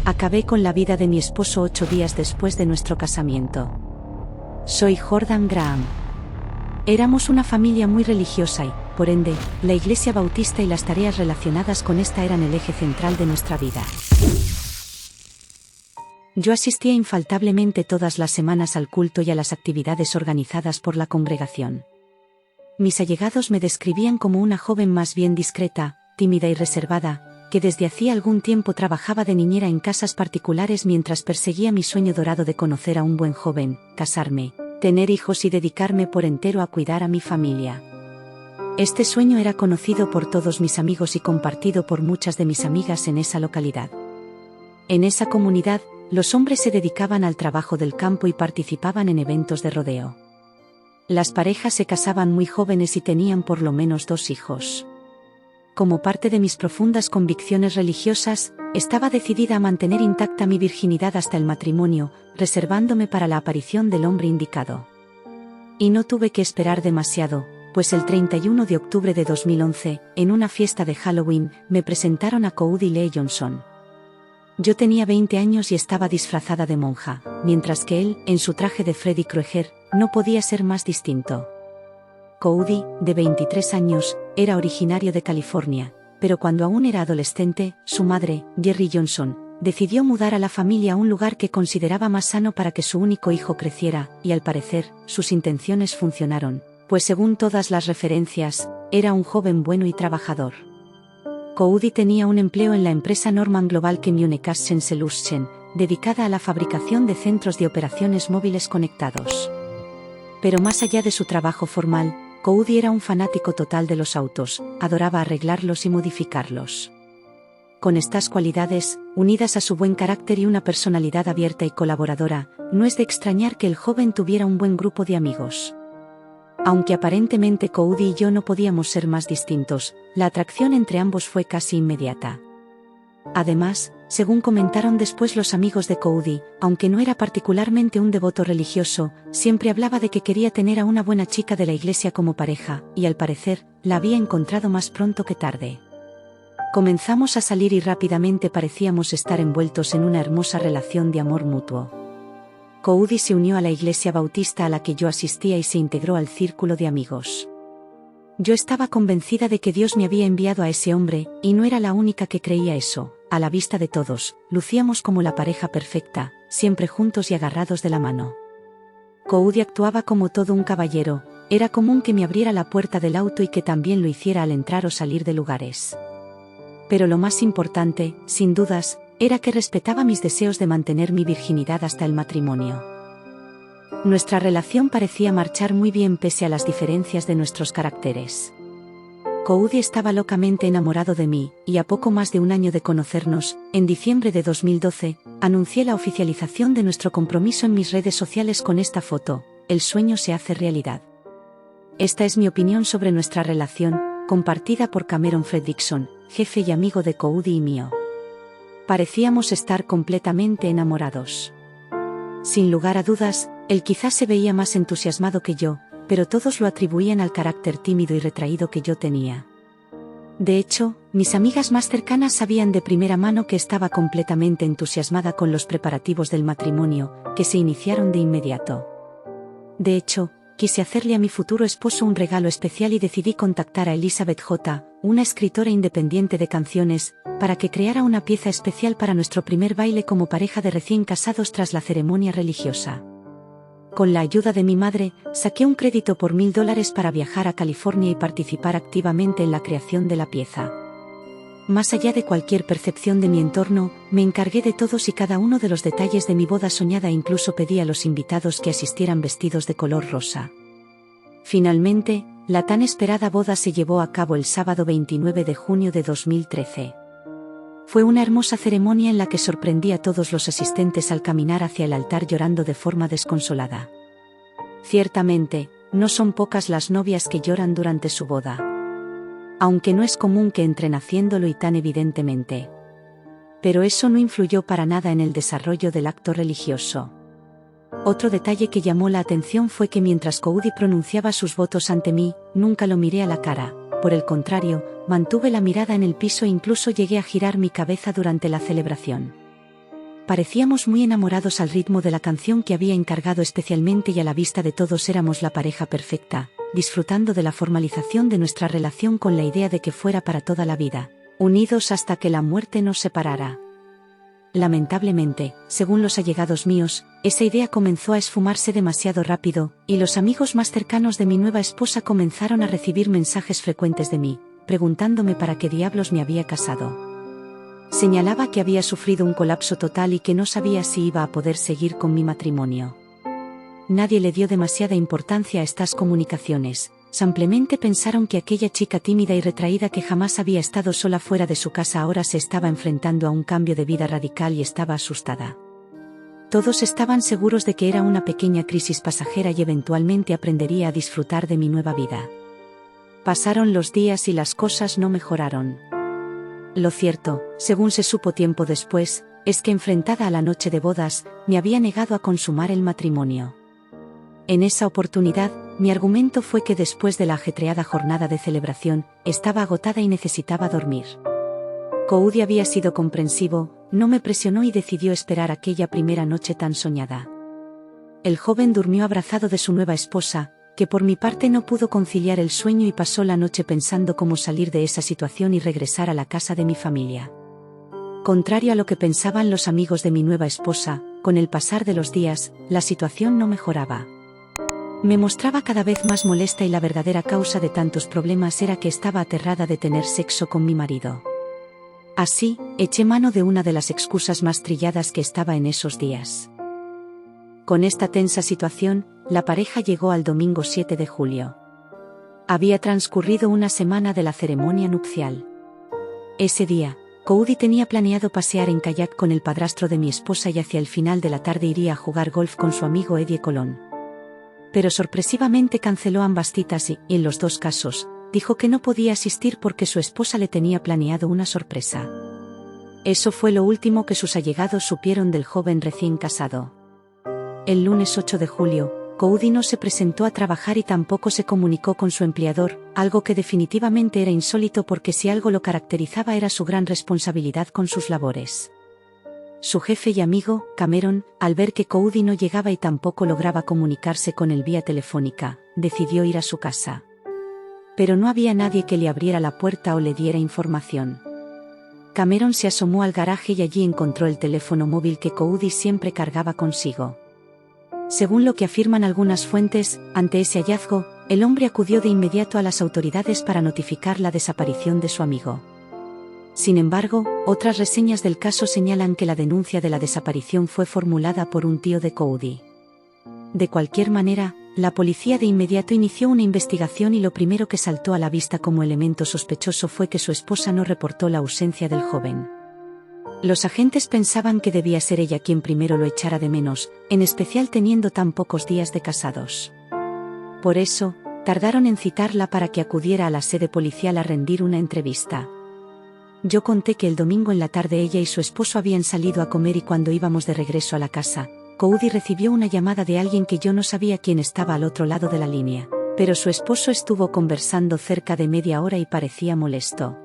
Acabé con la vida de mi esposo 8 días después de nuestro casamiento. Soy Jordan Graham. Éramos una familia muy religiosa y, por ende, la Iglesia Bautista y las tareas relacionadas con esta eran el eje central de nuestra vida. Yo asistía infaltablemente todas las semanas al culto y a las actividades organizadas por la congregación. Mis allegados me describían como una joven más bien discreta, tímida y reservada, que desde hacía algún tiempo trabajaba de niñera en casas particulares mientras perseguía mi sueño dorado de conocer a un buen joven, casarme, tener hijos y dedicarme por entero a cuidar a mi familia. Este sueño era conocido por todos mis amigos y compartido por muchas de mis amigas en esa localidad. En esa comunidad, los hombres se dedicaban al trabajo del campo y participaban en eventos de rodeo. Las parejas se casaban muy jóvenes y tenían por lo menos 2 hijos. Como parte de mis profundas convicciones religiosas, estaba decidida a mantener intacta mi virginidad hasta el matrimonio, reservándome para la aparición del hombre indicado. Y no tuve que esperar demasiado, pues el 31 de octubre de 2011, en una fiesta de Halloween, me presentaron a Cody Lee Johnson. Yo tenía 20 años y estaba disfrazada de monja, mientras que él, en su traje de Freddy Krueger, no podía ser más distinto. Cody, de 23 años, era originario de California, pero cuando aún era adolescente, su madre, Jerry Johnson, decidió mudar a la familia a un lugar que consideraba más sano para que su único hijo creciera, y al parecer, sus intenciones funcionaron, pues según todas las referencias, era un joven bueno y trabajador. Cody tenía un empleo en la empresa Norman Global Communication Solutions, dedicada a la fabricación de centros de operaciones móviles conectados. Pero más allá de su trabajo formal, Cody era un fanático total de los autos, adoraba arreglarlos y modificarlos. Con estas cualidades, unidas a su buen carácter y una personalidad abierta y colaboradora, no es de extrañar que el joven tuviera un buen grupo de amigos. Aunque aparentemente Cody y yo no podíamos ser más distintos, la atracción entre ambos fue casi inmediata. Además, según comentaron después los amigos de Cody, aunque no era particularmente un devoto religioso, siempre hablaba de que quería tener a una buena chica de la iglesia como pareja, y al parecer, la había encontrado más pronto que tarde. Comenzamos a salir y rápidamente parecíamos estar envueltos en una hermosa relación de amor mutuo. Cody se unió a la iglesia bautista a la que yo asistía y se integró al círculo de amigos. Yo estaba convencida de que Dios me había enviado a ese hombre, y no era la única que creía eso. A la vista de todos, lucíamos como la pareja perfecta, siempre juntos y agarrados de la mano. Cody actuaba como todo un caballero, era común que me abriera la puerta del auto y que también lo hiciera al entrar o salir de lugares. Pero lo más importante, sin dudas, era que respetaba mis deseos de mantener mi virginidad hasta el matrimonio. Nuestra relación parecía marchar muy bien pese a las diferencias de nuestros caracteres. Cody estaba locamente enamorado de mí, y a poco más de un año de conocernos, en diciembre de 2012, anuncié la oficialización de nuestro compromiso en mis redes sociales con esta foto: el sueño se hace realidad. Esta es mi opinión sobre nuestra relación, compartida por Cameron Fredrickson, jefe y amigo de Cody y mío. Parecíamos estar completamente enamorados. Sin lugar a dudas, él quizás se veía más entusiasmado que yo, pero todos lo atribuían al carácter tímido y retraído que yo tenía. De hecho, mis amigas más cercanas sabían de primera mano que estaba completamente entusiasmada con los preparativos del matrimonio, que se iniciaron de inmediato. De hecho, quise hacerle a mi futuro esposo un regalo especial y decidí contactar a Elizabeth J., una escritora independiente de canciones, para que creara una pieza especial para nuestro primer baile como pareja de recién casados tras la ceremonia religiosa. Con la ayuda de mi madre, saqué un crédito por $1000 para viajar a California y participar activamente en la creación de la pieza. Más allá de cualquier percepción de mi entorno, me encargué de todos y cada uno de los detalles de mi boda soñada e incluso pedí a los invitados que asistieran vestidos de color rosa. Finalmente, la tan esperada boda se llevó a cabo el sábado 29 de junio de 2013. Fue una hermosa ceremonia en la que sorprendí a todos los asistentes al caminar hacia el altar llorando de forma desconsolada. Ciertamente, no son pocas las novias que lloran durante su boda. Aunque no es común que entren haciéndolo y tan evidentemente. Pero eso no influyó para nada en el desarrollo del acto religioso. Otro detalle que llamó la atención fue que mientras Cody pronunciaba sus votos ante mí, nunca lo miré a la cara. Por el contrario, mantuve la mirada en el piso e incluso llegué a girar mi cabeza durante la celebración. Parecíamos muy enamorados al ritmo de la canción que había encargado especialmente y a la vista de todos éramos la pareja perfecta, disfrutando de la formalización de nuestra relación con la idea de que fuera para toda la vida, unidos hasta que la muerte nos separara. Lamentablemente, según los allegados míos, esa idea comenzó a esfumarse demasiado rápido, y los amigos más cercanos de mi nueva esposa comenzaron a recibir mensajes frecuentes de mí, preguntándome para qué diablos me había casado. Señalaba que había sufrido un colapso total y que no sabía si iba a poder seguir con mi matrimonio. Nadie le dio demasiada importancia a estas comunicaciones, simplemente pensaron que aquella chica tímida y retraída que jamás había estado sola fuera de su casa ahora se estaba enfrentando a un cambio de vida radical y estaba asustada. Todos estaban seguros de que era una pequeña crisis pasajera y eventualmente aprendería a disfrutar de mi nueva vida. Pasaron los días y las cosas no mejoraron. Lo cierto, según se supo tiempo después, es que enfrentada a la noche de bodas, me había negado a consumar el matrimonio. En esa oportunidad, mi argumento fue que después de la ajetreada jornada de celebración, estaba agotada y necesitaba dormir. Cody había sido comprensivo, no me presionó y decidió esperar aquella primera noche tan soñada. El joven durmió abrazado de su nueva esposa, que por mi parte no pudo conciliar el sueño y pasó la noche pensando cómo salir de esa situación y regresar a la casa de mi familia. Contrario a lo que pensaban los amigos de mi nueva esposa, con el pasar de los días, la situación no mejoraba. Me mostraba cada vez más molesta y la verdadera causa de tantos problemas era que estaba aterrada de tener sexo con mi marido. Así, eché mano de una de las excusas más trilladas que estaba en esos días. Con esta tensa situación, la pareja llegó al domingo 7 de julio. Había transcurrido una semana de la ceremonia nupcial. Ese día, Cody tenía planeado pasear en kayak con el padrastro de mi esposa y hacia el final de la tarde iría a jugar golf con su amigo Eddie Colón. Pero sorpresivamente canceló ambas citas y, en los dos casos, dijo que no podía asistir porque su esposa le tenía planeado una sorpresa. Eso fue lo último que sus allegados supieron del joven recién casado. El lunes 8 de julio, Cody no se presentó a trabajar y tampoco se comunicó con su empleador, algo que definitivamente era insólito porque si algo lo caracterizaba era su gran responsabilidad con sus labores. Su jefe y amigo, Cameron, al ver que Cody no llegaba y tampoco lograba comunicarse con él vía telefónica, decidió ir a su casa. Pero no había nadie que le abriera la puerta o le diera información. Cameron se asomó al garaje y allí encontró el teléfono móvil que Cody siempre cargaba consigo. Según lo que afirman algunas fuentes, ante ese hallazgo, el hombre acudió de inmediato a las autoridades para notificar la desaparición de su amigo. Sin embargo, otras reseñas del caso señalan que la denuncia de la desaparición fue formulada por un tío de Cody. De cualquier manera, la policía de inmediato inició una investigación y lo primero que saltó a la vista como elemento sospechoso fue que su esposa no reportó la ausencia del joven. Los agentes pensaban que debía ser ella quien primero lo echara de menos, en especial teniendo tan pocos días de casados. Por eso, tardaron en citarla para que acudiera a la sede policial a rendir una entrevista. Yo conté que el domingo en la tarde ella y su esposo habían salido a comer y cuando íbamos de regreso a la casa, Cody recibió una llamada de alguien que yo no sabía quién estaba al otro lado de la línea, pero su esposo estuvo conversando cerca de media hora y parecía molesto.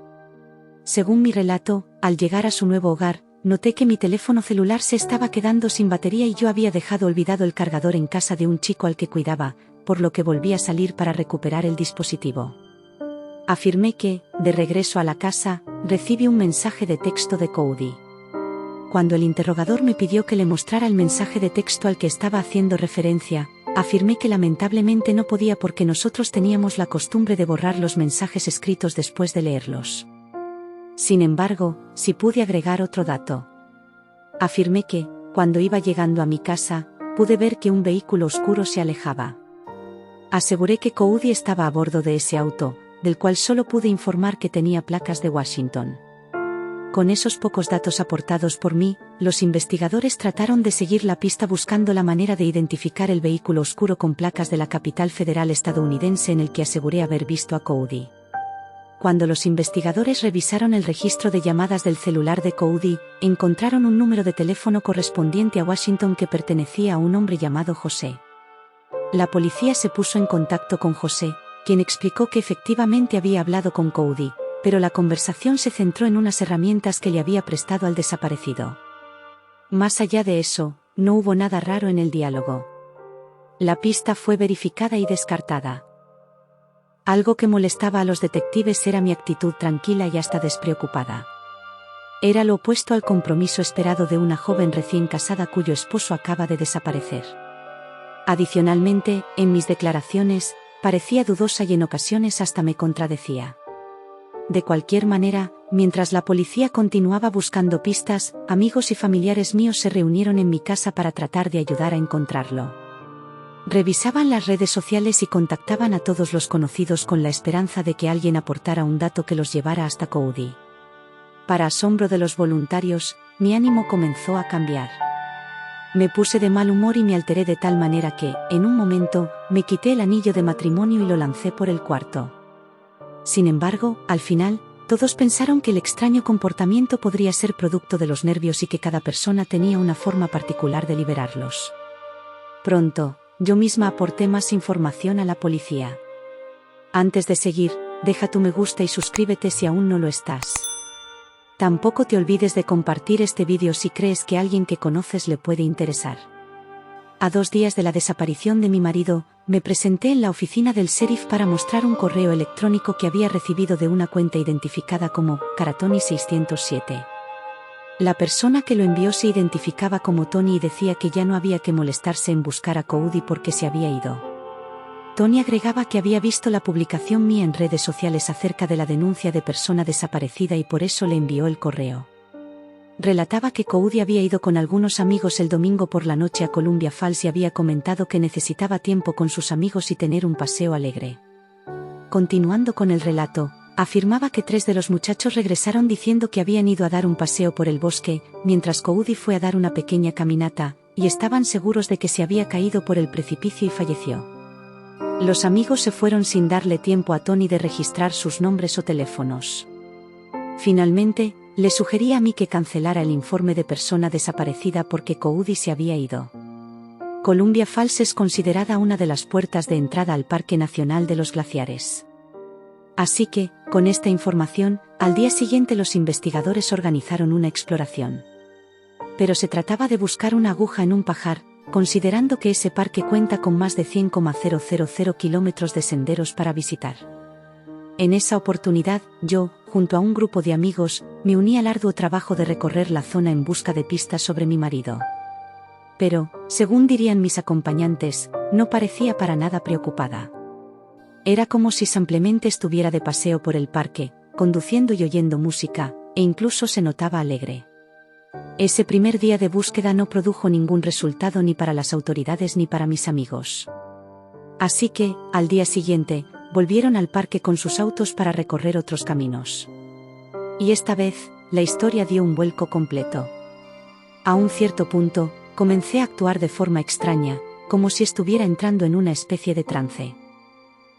Según mi relato, al llegar a su nuevo hogar, noté que mi teléfono celular se estaba quedando sin batería y yo había dejado olvidado el cargador en casa de un chico al que cuidaba, por lo que volví a salir para recuperar el dispositivo. Afirmé que, de regreso a la casa, recibí un mensaje de texto de Cody. Cuando el interrogador me pidió que le mostrara el mensaje de texto al que estaba haciendo referencia, afirmé que lamentablemente no podía porque nosotros teníamos la costumbre de borrar los mensajes escritos después de leerlos. Sin embargo, sí pude agregar otro dato. Afirmé que, cuando iba llegando a mi casa, pude ver que un vehículo oscuro se alejaba. Aseguré que Cody estaba a bordo de ese auto, del cual solo pude informar que tenía placas de Washington. Con esos pocos datos aportados por mí, los investigadores trataron de seguir la pista buscando la manera de identificar el vehículo oscuro con placas de la capital federal estadounidense en el que aseguré haber visto a Cody. Cuando los investigadores revisaron el registro de llamadas del celular de Cody, encontraron un número de teléfono correspondiente a Washington que pertenecía a un hombre llamado José. La policía se puso en contacto con José, quien explicó que efectivamente había hablado con Cody, pero la conversación se centró en unas herramientas que le había prestado al desaparecido. Más allá de eso, no hubo nada raro en el diálogo. La pista fue verificada y descartada. Algo que molestaba a los detectives era mi actitud tranquila y hasta despreocupada. Era lo opuesto al compromiso esperado de una joven recién casada cuyo esposo acaba de desaparecer. Adicionalmente, en mis declaraciones, parecía dudosa y en ocasiones hasta me contradecía. De cualquier manera, mientras la policía continuaba buscando pistas, amigos y familiares míos se reunieron en mi casa para tratar de ayudar a encontrarlo. Revisaban las redes sociales y contactaban a todos los conocidos con la esperanza de que alguien aportara un dato que los llevara hasta Coady. Para asombro de los voluntarios, mi ánimo comenzó a cambiar. Me puse de mal humor y me alteré de tal manera que, en un momento, me quité el anillo de matrimonio y lo lancé por el cuarto. Sin embargo, al final, todos pensaron que el extraño comportamiento podría ser producto de los nervios y que cada persona tenía una forma particular de liberarlos. Pronto, yo misma aporté más información a la policía. Antes de seguir, deja tu me gusta y suscríbete si aún no lo estás. Tampoco te olvides de compartir este vídeo si crees que a alguien que conoces le puede interesar. A 2 días de la desaparición de mi marido, me presenté en la oficina del sheriff para mostrar un correo electrónico que había recibido de una cuenta identificada como Caratoni 607. La persona que lo envió se identificaba como Tony y decía que ya no había que molestarse en buscar a Coady porque se había ido. Tony agregaba que había visto la publicación mía en redes sociales acerca de la denuncia de persona desaparecida y por eso le envió el correo. Relataba que Coady había ido con algunos amigos el domingo por la noche a Columbia Falls y había comentado que necesitaba tiempo con sus amigos y tener un paseo alegre. Continuando con el relato, afirmaba que 3 de los muchachos regresaron diciendo que habían ido a dar un paseo por el bosque, mientras Coady fue a dar una pequeña caminata, y estaban seguros de que se había caído por el precipicio y falleció. Los amigos se fueron sin darle tiempo a Tony de registrar sus nombres o teléfonos. Finalmente, le sugerí a mí que cancelara el informe de persona desaparecida porque Coady se había ido. Columbia Falls es considerada una de las puertas de entrada al Parque Nacional de los Glaciares. Así que, con esta información, al día siguiente los investigadores organizaron una exploración. Pero se trataba de buscar una aguja en un pajar, considerando que ese parque cuenta con más de 100,000 kilómetros de senderos para visitar. En esa oportunidad, yo, junto a un grupo de amigos, me uní al arduo trabajo de recorrer la zona en busca de pistas sobre mi marido. Pero, según dirían mis acompañantes, no parecía para nada preocupada. Era como si simplemente estuviera de paseo por el parque, conduciendo y oyendo música, e incluso se notaba alegre. Ese primer día de búsqueda no produjo ningún resultado ni para las autoridades ni para mis amigos. Así que, al día siguiente, volvieron al parque con sus autos para recorrer otros caminos. Y esta vez, la historia dio un vuelco completo. A un cierto punto, comencé a actuar de forma extraña, como si estuviera entrando en una especie de trance.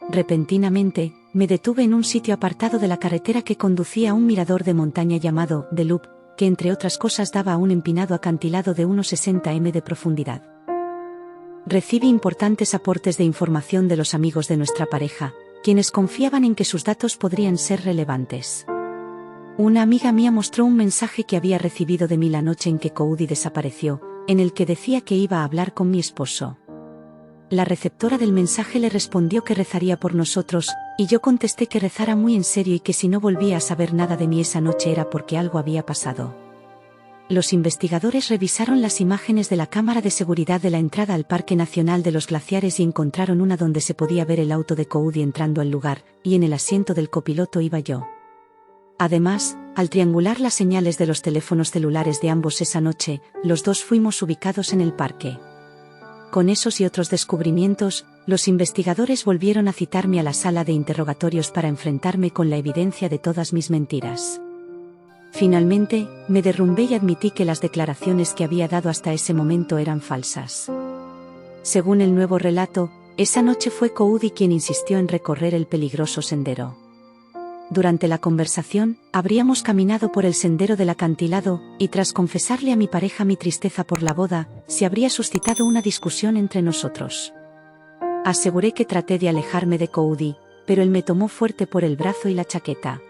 Repentinamente, me detuve en un sitio apartado de la carretera que conducía a un mirador de montaña llamado The Loop, que entre otras cosas daba a un empinado acantilado de unos 60 m de profundidad. Recibí importantes aportes de información de los amigos de nuestra pareja, quienes confiaban en que sus datos podrían ser relevantes. Una amiga mía mostró un mensaje que había recibido de mí la noche en que Coady desapareció, en el que decía que iba a hablar con mi esposo. La receptora del mensaje le respondió que rezaría por nosotros, y yo contesté que rezara muy en serio y que si no volvía a saber nada de mí esa noche era porque algo había pasado. Los investigadores revisaron las imágenes de la cámara de seguridad de la entrada al Parque Nacional de los Glaciares y encontraron una donde se podía ver el auto de Coady entrando al lugar, y en el asiento del copiloto iba yo. Además, al triangular las señales de los teléfonos celulares de ambos esa noche, los dos fuimos ubicados en el parque. Con esos y otros descubrimientos, los investigadores volvieron a citarme a la sala de interrogatorios para enfrentarme con la evidencia de todas mis mentiras. Finalmente, me derrumbé y admití que las declaraciones que había dado hasta ese momento eran falsas. Según el nuevo relato, esa noche fue Coady quien insistió en recorrer el peligroso sendero. Durante la conversación, habríamos caminado por el sendero del acantilado, y tras confesarle a mi pareja mi tristeza por la boda, se habría suscitado una discusión entre nosotros. Aseguré que traté de alejarme de Coady, pero él me tomó fuerte por el brazo y la chaqueta.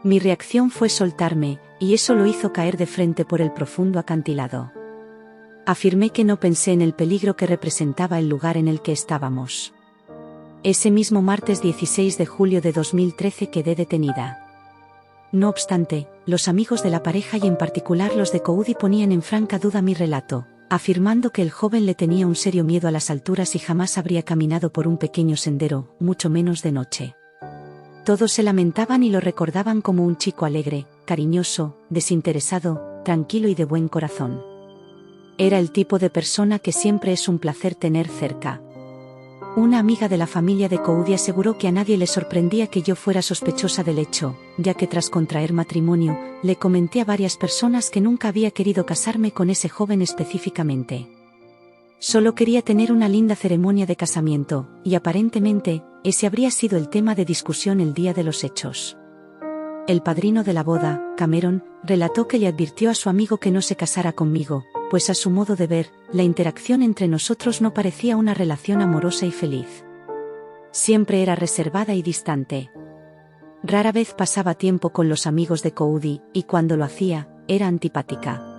Mi reacción fue soltarme, y eso lo hizo caer de frente por el profundo acantilado. Afirmé que no pensé en el peligro que representaba el lugar en el que estábamos. Ese mismo martes 16 de julio de 2013 quedé detenida. No obstante, los amigos de la pareja y en particular los de Coudi ponían en franca duda mi relato, afirmando que el joven le tenía un serio miedo a las alturas y jamás habría caminado por un pequeño sendero, mucho menos de noche. Todos se lamentaban y lo recordaban como un chico alegre, cariñoso, desinteresado, tranquilo y de buen corazón. Era el tipo de persona que siempre es un placer tener cerca. Una amiga de la familia de Coudi aseguró que a nadie le sorprendía que yo fuera sospechosa del hecho, ya que tras contraer matrimonio, le comenté a varias personas que nunca había querido casarme con ese joven específicamente. Solo quería tener una linda ceremonia de casamiento, y aparentemente, ese habría sido el tema de discusión el día de los hechos. El padrino de la boda, Cameron, relató que le advirtió a su amigo que no se casara conmigo, pues a su modo de ver, la interacción entre nosotros no parecía una relación amorosa y feliz. Siempre era reservada y distante. Rara vez pasaba tiempo con los amigos de Coudi, y cuando lo hacía, era antipática.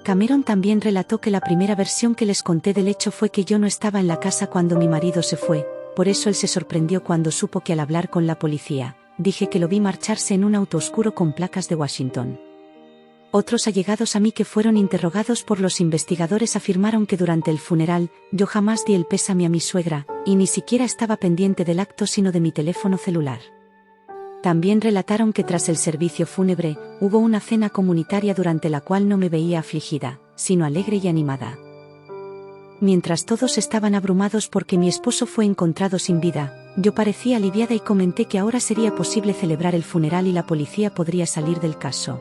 Cameron también relató que la primera versión que les conté del hecho fue que yo no estaba en la casa cuando mi marido se fue, por eso él se sorprendió cuando supo que al hablar con la policía, dije que lo vi marcharse en un auto oscuro con placas de Washington. Otros allegados a mí que fueron interrogados por los investigadores afirmaron que durante el funeral, yo jamás di el pésame a mi suegra, y ni siquiera estaba pendiente del acto sino de mi teléfono celular. También relataron que tras el servicio fúnebre, hubo una cena comunitaria durante la cual no me veía afligida, sino alegre y animada. Mientras todos estaban abrumados porque mi esposo fue encontrado sin vida, yo parecía aliviada y comenté que ahora sería posible celebrar el funeral y la policía podría salir del caso.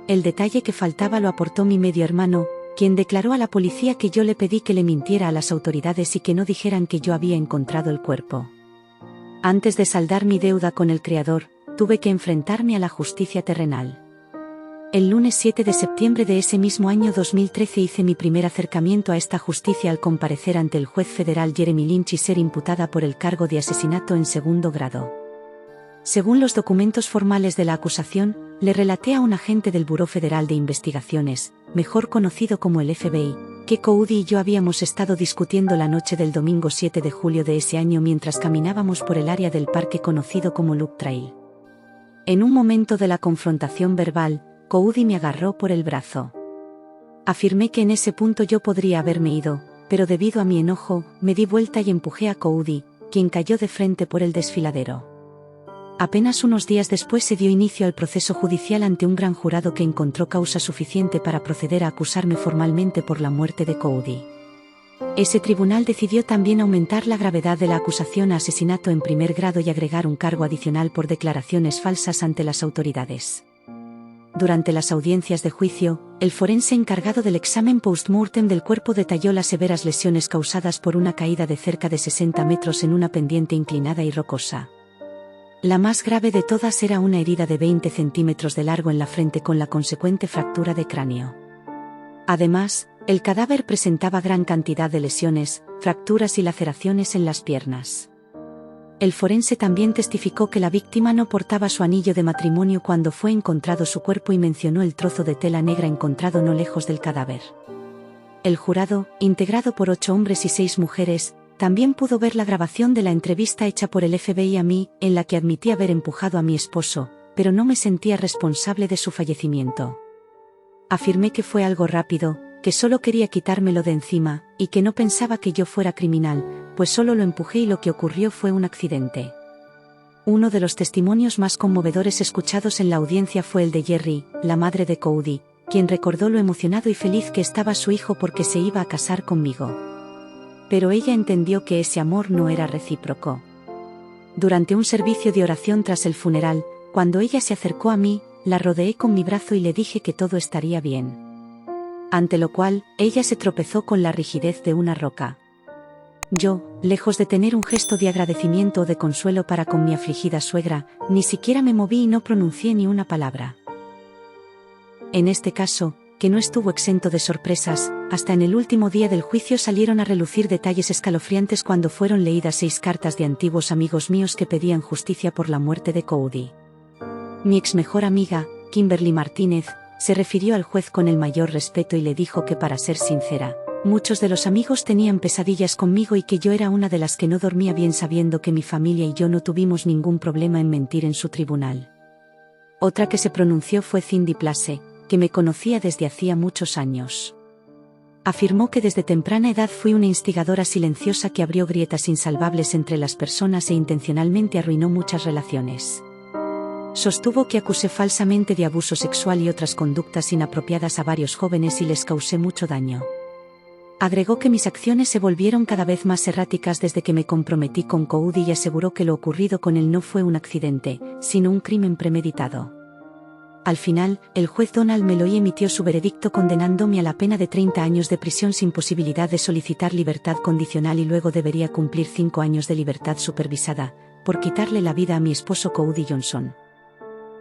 El detalle que faltaba lo aportó mi medio hermano, quien declaró a la policía que yo le pedí que le mintiera a las autoridades y que no dijeran que yo había encontrado el cuerpo. Antes de saldar mi deuda con el Creador, tuve que enfrentarme a la justicia terrenal. El lunes 7 de septiembre de ese mismo año 2013 hice mi primer acercamiento a esta justicia al comparecer ante el juez federal Jeremy Lynch y ser imputada por el cargo de asesinato en segundo grado. Según los documentos formales de la acusación, le relaté a un agente del Buró Federal de Investigaciones, mejor conocido como el FBI, que Coudi y yo habíamos estado discutiendo la noche del domingo 7 de julio de ese año mientras caminábamos por el área del parque conocido como Loop Trail. En un momento de la confrontación verbal, Coudi me agarró por el brazo. Afirmé que en ese punto yo podría haberme ido, pero debido a mi enojo, me di vuelta y empujé a Coudi, quien cayó de frente por el desfiladero. Apenas unos días después se dio inicio al proceso judicial ante un gran jurado que encontró causa suficiente para proceder a acusarme formalmente por la muerte de Coudi. Ese tribunal decidió también aumentar la gravedad de la acusación a asesinato en primer grado y agregar un cargo adicional por declaraciones falsas ante las autoridades. Durante las audiencias de juicio, el forense encargado del examen post-mortem del cuerpo detalló las severas lesiones causadas por una caída de cerca de 60 metros en una pendiente inclinada y rocosa. La más grave de todas era una herida de 20 centímetros de largo en la frente con la consecuente fractura de cráneo. Además, el cadáver presentaba gran cantidad de lesiones, fracturas y laceraciones en las piernas. El forense también testificó que la víctima no portaba su anillo de matrimonio cuando fue encontrado su cuerpo y mencionó el trozo de tela negra encontrado no lejos del cadáver. El jurado, integrado por 8 hombres y 6 mujeres, también pudo ver la grabación de la entrevista hecha por el FBI a mí, en la que admití haber empujado a mi esposo, pero no me sentía responsable de su fallecimiento. Afirmé que fue algo rápido, que solo quería quitármelo de encima, y que no pensaba que yo fuera criminal, pues solo lo empujé y lo que ocurrió fue un accidente. Uno de los testimonios más conmovedores escuchados en la audiencia fue el de Jerry, la madre de Coudi, quien recordó lo emocionado y feliz que estaba su hijo porque se iba a casar conmigo. Pero ella entendió que ese amor no era recíproco. Durante un servicio de oración tras el funeral, cuando ella se acercó a mí, la rodeé con mi brazo y le dije que todo estaría bien. Ante lo cual, ella se tropezó con la rigidez de una roca. Yo, lejos de tener un gesto de agradecimiento o de consuelo para con mi afligida suegra, ni siquiera me moví y no pronuncié ni una palabra. En este caso, que no estuvo exento de sorpresas, hasta en el último día del juicio salieron a relucir detalles escalofriantes cuando fueron leídas 6 cartas de antiguos amigos míos que pedían justicia por la muerte de Coudi. Mi ex mejor amiga, Kimberly Martínez, se refirió al juez con el mayor respeto y le dijo que, para ser sincera, muchos de los amigos tenían pesadillas conmigo y que yo era una de las que no dormía bien, sabiendo que mi familia y yo no tuvimos ningún problema en mentir en su tribunal. Otra que se pronunció fue Cindy Place, que me conocía desde hacía muchos años. Afirmó que desde temprana edad fui una instigadora silenciosa que abrió grietas insalvables entre las personas e intencionalmente arruinó muchas relaciones. Sostuvo que acusé falsamente de abuso sexual y otras conductas inapropiadas a varios jóvenes y les causé mucho daño. Agregó que mis acciones se volvieron cada vez más erráticas desde que me comprometí con Cody y aseguró que lo ocurrido con él no fue un accidente, sino un crimen premeditado. Al final, el juez Donald Meloy emitió su veredicto condenándome a la pena de 30 años de prisión sin posibilidad de solicitar libertad condicional y luego debería cumplir 5 años de libertad supervisada, por quitarle la vida a mi esposo Cody Johnson.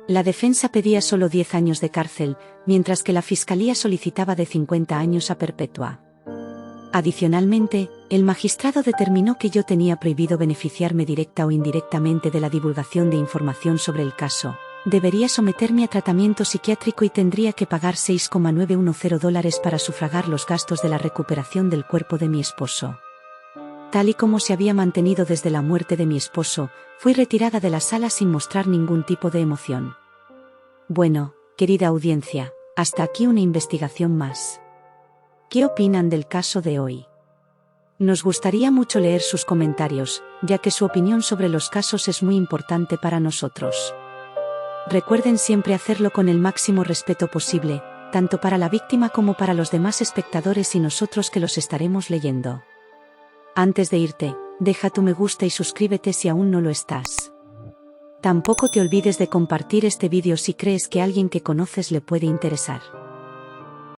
La defensa pedía solo 10 años de cárcel, mientras que la fiscalía solicitaba de 50 años a perpetua. Adicionalmente, el magistrado determinó que yo tenía prohibido beneficiarme directa o indirectamente de la divulgación de información sobre el caso. Debería someterme a tratamiento psiquiátrico y tendría que pagar $6,910 para sufragar los gastos de la recuperación del cuerpo de mi esposo. Tal y como se había mantenido desde la muerte de mi esposo, fui retirada de la sala sin mostrar ningún tipo de emoción. Bueno, querida audiencia, hasta aquí una investigación más. ¿Qué opinan del caso de hoy? Nos gustaría mucho leer sus comentarios, ya que su opinión sobre los casos es muy importante para nosotros. Recuerden siempre hacerlo con el máximo respeto posible, tanto para la víctima como para los demás espectadores y nosotros que los estaremos leyendo. Antes de irte, deja tu me gusta y suscríbete si aún no lo estás. Tampoco te olvides de compartir este vídeo si crees que a alguien que conoces le puede interesar.